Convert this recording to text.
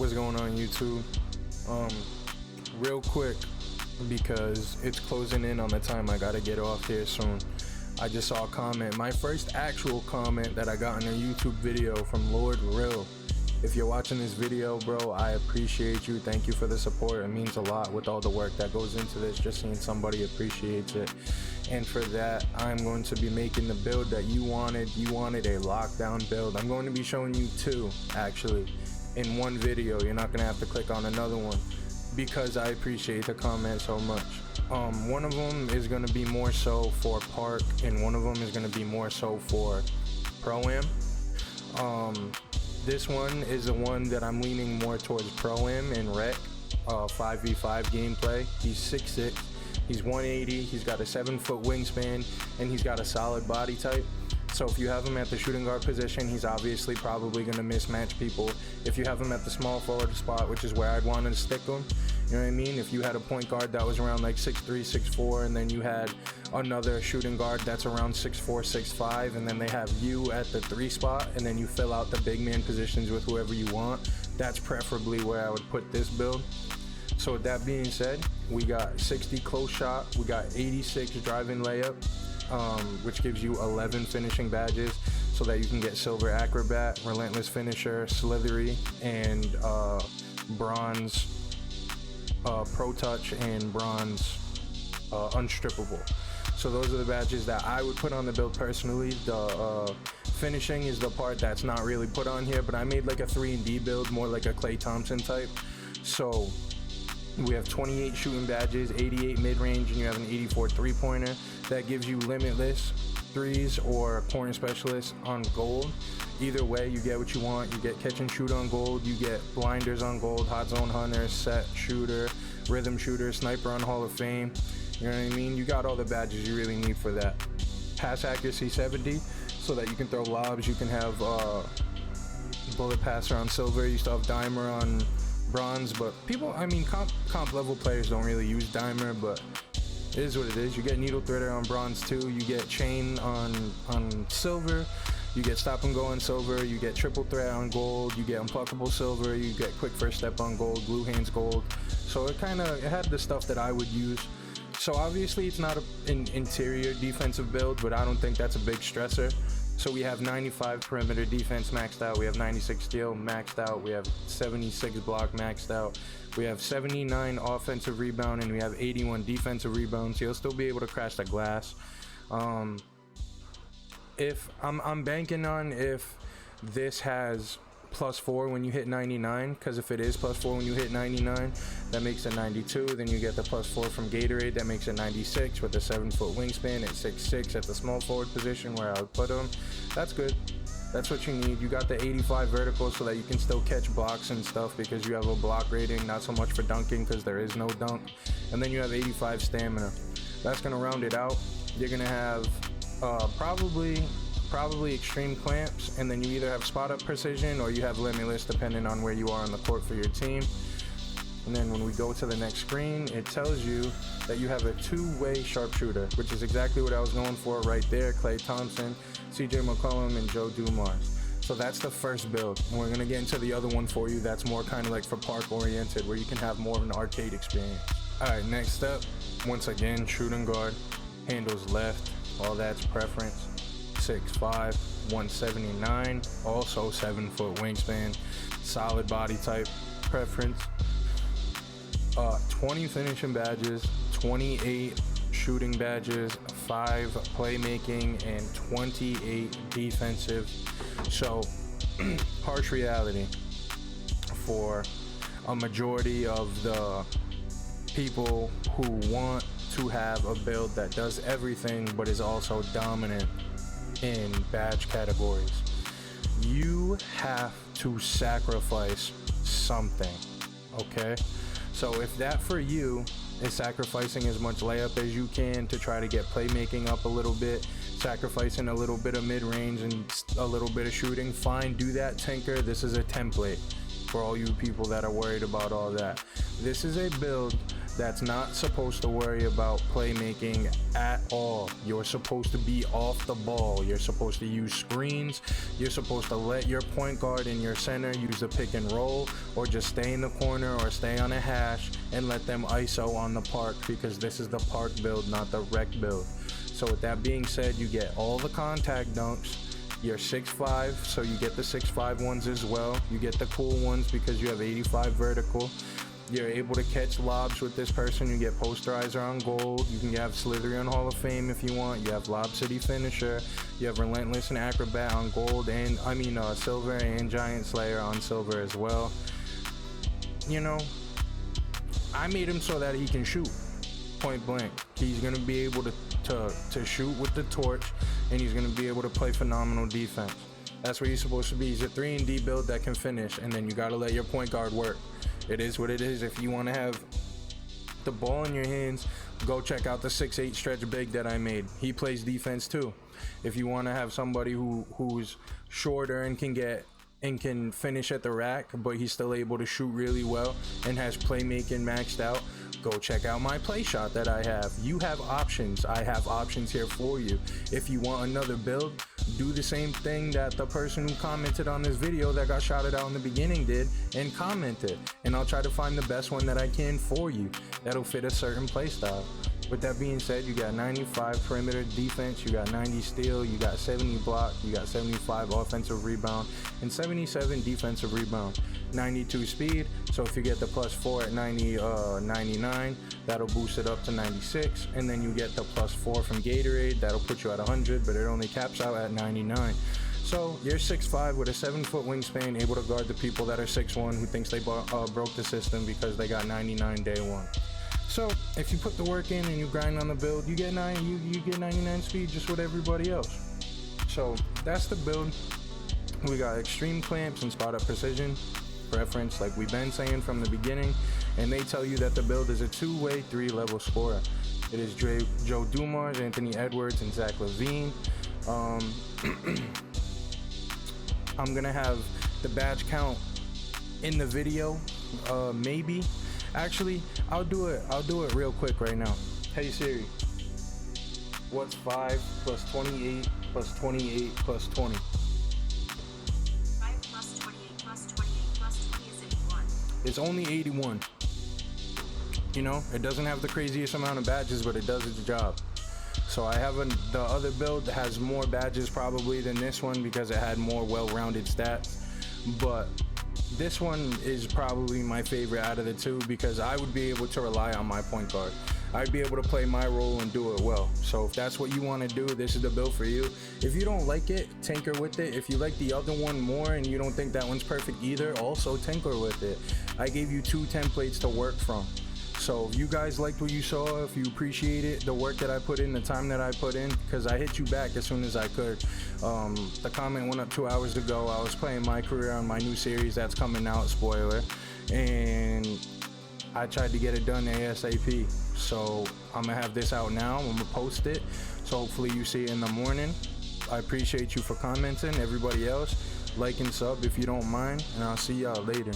What's going on, YouTube? Real quick, because it's closing in on the time I gotta get off here soon. I just saw a comment, my first actual comment that I got in a YouTube video from LORDtRILL. If you're watching this video, bro, I appreciate you. Thank you for the support. It means a lot with all the work that goes into this, just seeing somebody appreciates it. And for that, I'm going to be making the build that you wanted. You wanted a lockdown build. I'm going to be showing you two, actually, in one video. You're not gonna have to click on another one because I appreciate the comment so much. One of them is gonna be more so for park, and one of them is gonna be more so for pro-am. This one is the one that I'm leaning more towards pro-am and rec, 5v5 gameplay. He's 6'6", he's 180, he's got a 7-foot wingspan, and he's got a solid body type. So if you have him at the shooting guard position, he's obviously probably going to mismatch people. If you have him at the small forward spot, which is where I'd want to stick him, you know what I mean? If you had a point guard that was around like 6'3", 6'4", and then you had another shooting guard that's around 6'4", 6'5", and then they have you at the 3 spot, and then you fill out the big man positions with whoever you want, that's preferably where I would put this build. So with that being said, we got 60 close shot, we got 86 driving layup, which gives you 11 finishing badges so that you can get silver acrobat, relentless finisher, slithery, and bronze pro touch, and bronze unstrippable. So those are the badges that I would put on the build personally. The finishing is the part that's not really put on here, but I made like a 3&D build, more like a Klay Thompson type. So we have 28 shooting badges, 88 mid-range, and you have an 84 three-pointer. That gives you limitless threes or corner specialist on gold. Either way, you get what you want. You get catch and shoot on gold, you get blinders on gold, hot zone hunter, set shooter, rhythm shooter, sniper on Hall of Fame. You know what I mean? You got all the badges you really need for that. Pass accuracy 70, so that you can throw lobs. You can have bullet passer on silver. You still have dimer on bronze, but people, I mean, comp level players don't really use dimer, but it is what it is. You get needle threader on bronze too. You get chain on silver. You get stop and go on silver. You get triple threat on gold. You get unpluckable silver. You get quick first step on gold. Glue hands gold. So it had the stuff that I would use. So obviously it's not an interior defensive build, but I don't think that's a big stressor. So we have 95 perimeter defense maxed out, we have 96 steal maxed out, we have 76 block maxed out, we have 79 offensive rebound, and we have 81 defensive rebounds. He'll still be able to crash the glass. If I'm banking on if this has +4 when you hit 99, because if it is +4 when you hit 99, that makes it 92. Then you get the +4 from Gatorade, that makes it 96 with a 7-foot wingspan at 6'6" at the small forward position where I would put him. That's good. That's what you need. You got the 85 vertical so that you can still catch blocks and stuff, because you have a block rating, not so much for dunking because there is no dunk. And then you have 85 stamina. That's gonna round it out. You're gonna have probably extreme clamps, and then you either have spot up precision or you have limitless, depending on where you are on the court for your team. And then when we go to the next screen, it tells you that you have a 2-way sharpshooter, which is exactly what I was going for right there. Klay Thompson, CJ McCollum, and Joe Dumars. So that's the first build, and we're gonna get into the other one for you that's more kind of like for park oriented, where you can have more of an arcade experience. All right, next up, once again, shooting guard, handles left, all that's preference. 6'5", 179, also 7-foot wingspan, solid body type, preference. 20 finishing badges, 28 shooting badges, 5 playmaking, and 28 defensive. So harsh reality for a majority of the people who want to have a build that does everything but is also dominant in badge categories. You have to sacrifice something, okay? So if that for you is sacrificing as much layup as you can to try to get playmaking up a little bit, sacrificing a little bit of mid-range and a little bit of shooting, fine, do that, tinker. This is a template for all you people that are worried about all that. This is a build that's not supposed to worry about playmaking at all. You're supposed to be off the ball. You're supposed to use screens. You're supposed to let your point guard and your center use the pick and roll, or just stay in the corner or stay on a hash and let them ISO on the park, because this is the park build, not the rec build. So with that being said, you get all the contact dunks. You're 6'5", so you get the 6'5" ones as well. You get the cool ones because you have 85 vertical. You're able to catch lobs with this person. You get posterizer on gold. You can have Slytherin Hall of Fame if you want. You have Lob City Finisher. You have Relentless and Acrobat on gold, and silver, and Giant Slayer on silver as well. You know, I made him so that he can shoot point blank. He's gonna be able to shoot with the torch, and he's gonna be able to play phenomenal defense. That's what he's supposed to be. He's a 3-and-D build that can finish, and then you gotta let your point guard work. It is what it is. If you want to have the ball in your hands, go check out the 6'8" stretch big that I made. He plays defense too. If you want to have somebody who's shorter and can finish at the rack, but he's still able to shoot really well and has playmaking maxed out, go check out my play shot that I have. You have options. I have options here for you. If you want another build, do the same thing that the person who commented on this video that got shouted out in the beginning did, and comment it, and I'll try to find the best one that I can for you that'll fit a certain play style. With that being said, you got 95 perimeter defense, you got 90 steal, you got 70 block, you got 75 offensive rebound, and 77 defensive rebound. 92 speed, so if you get the +4 at 99, that'll boost it up to 96, and then you get the +4 from Gatorade, that'll put you at 100, but it only caps out at 99. So you're 6'5" with a 7-foot wingspan, able to guard the people that are 6'1" who thinks they broke the system because they got 99 day one. So if you put the work in and you grind on the build, you get 99 speed just with everybody else. So that's the build. We got extreme clamps and spot up precision preference, like we've been saying from the beginning, and they tell you that the build is a 2-way 3-level scorer. It is Joe Dumars, Anthony Edwards, and Zach LaVine. I'm gonna have the badge count in the video, maybe. Actually, I'll do it real quick right now. Hey Siri, what's 5 + 28 + 28 + 20? 5 + 28 + 28 + 20 is 81. It's only 81. You know, it doesn't have the craziest amount of badges, but it does its job. So I have the other build that has more badges probably than this one because it had more well-rounded stats, but this one is probably my favorite out of the two because I would be able to rely on my point guard. I'd be able to play my role and do it well. So if that's what you want to do, this is the build for you. If you don't like it, tinker with it. If you like the other one more and you don't think that one's perfect either, also tinker with it. I gave you 2 templates to work from. So if you guys liked what you saw, if you appreciate it, the work that I put in, the time that I put in, because I hit you back as soon as I could. The comment went up 2 hours ago. I was playing my career on my new series that's coming out, spoiler, and I tried to get it done ASAP. So I'm gonna have this out now. I'm gonna post it, so hopefully you see it in the morning. I appreciate you for commenting. Everybody else, like and sub if you don't mind, and I'll see y'all later.